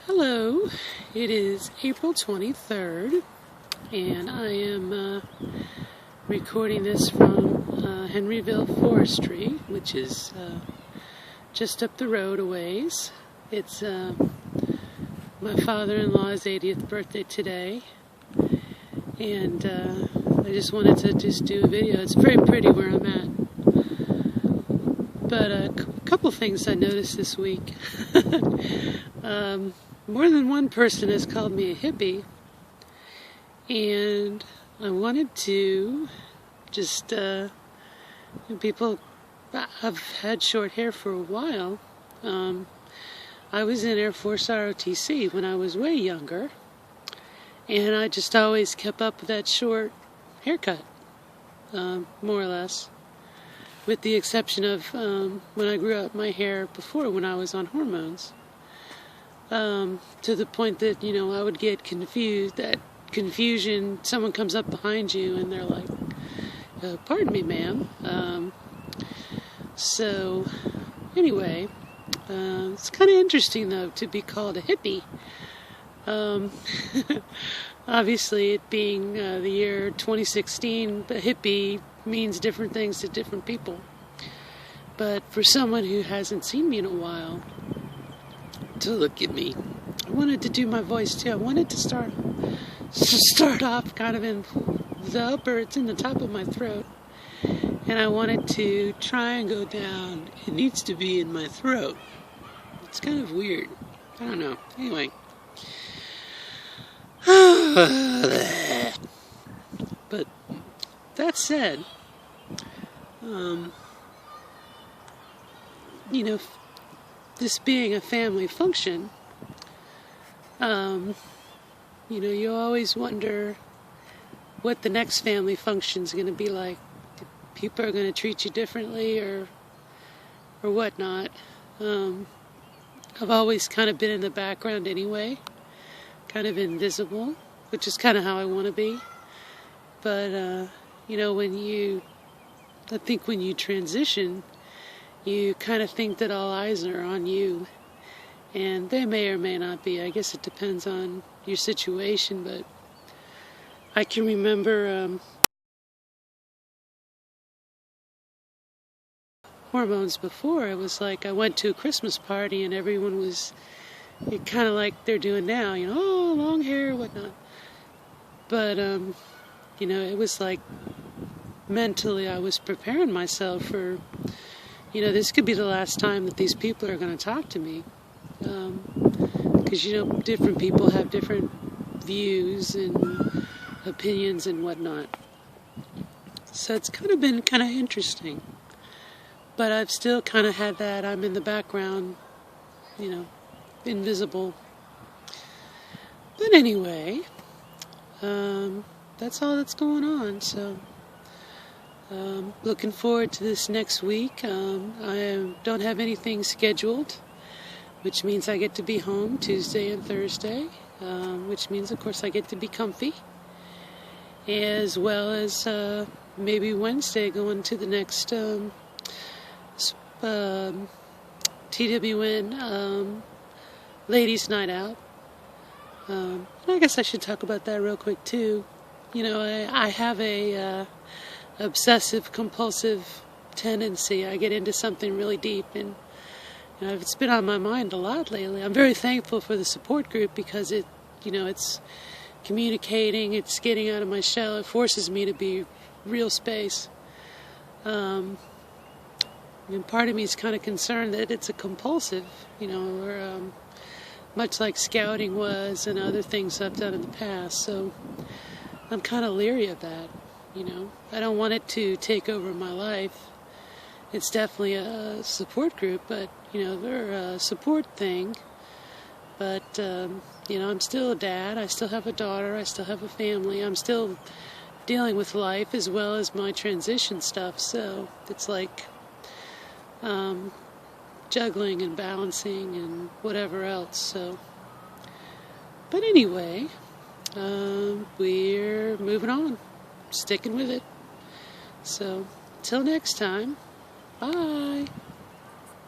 Hello, it is April 23rd, and I am recording this from Henryville Forestry, which is just up the road a ways. It's my father-in-law's 80th birthday today, and I just wanted to do a video. It's very pretty where I'm at, but a couple things I noticed this week. More than one person has called me a hippie, and I wanted to just, people, I've had short hair for a while. I was in Air Force ROTC when I was way younger, and I just always kept up with that short haircut, more or less, with the exception of when I grew out my hair before when I was on hormones. To the point that, I would get confused. That confusion, someone comes up behind you and they're like, pardon me, ma'am. So, anyway, it's kind of interesting, though, to be called a hippie. Obviously, it being the year 2016, a hippie means different things to different people. But for someone who hasn't seen me in a while, to look at me, I wanted to do my voice too. I wanted to start off kind of in the upper, it's in the top of my throat, and I wanted to try and go down. It needs to be in my throat. It's kind of weird. I don't know. Anyway. But that said, this being a family function, you always wonder what the next family function is going to be like. People are going to treat you differently or whatnot. I've always kind of been in the background anyway, kind of invisible, which is kind of how I want to be. But, I think when you transition, you kind of think that all eyes are on you, and they may or may not be. I guess it depends on your situation, but I can remember hormones before. It was like I went to a Christmas party and everyone was kind of like they're doing now, oh, long hair, whatnot. But, it was like mentally I was preparing myself for, this could be the last time that these people are going to talk to me. Because, different people have different views and opinions and whatnot. So it's kind of been kind of interesting. But I've still kind of had that I'm in the background, invisible. But anyway, that's all that's going on. So looking forward to this next week. I don't have anything scheduled, which means I get to be home Tuesday and Thursday, which means, of course, I get to be comfy, as well as maybe Wednesday going to the next TWN Ladies' Night Out. And I guess I should talk about that real quick, too. I have a obsessive compulsive tendency. I get into something really deep, and it's been on my mind a lot lately. I'm very thankful for the support group because it's communicating, it's getting out of my shell, it forces me to be real space. And part of me is kind of concerned that it's a compulsive, or much like scouting was and other things I've done in the past. So I'm kind of leery of that. I don't want it to take over my life. It's definitely a support group, but, they're a support thing. But, I'm still a dad. I still have a daughter. I still have a family. I'm still dealing with life as well as my transition stuff. So it's like juggling and balancing and whatever else. So, but anyway, we're moving on. Sticking with it. So, till next time, bye.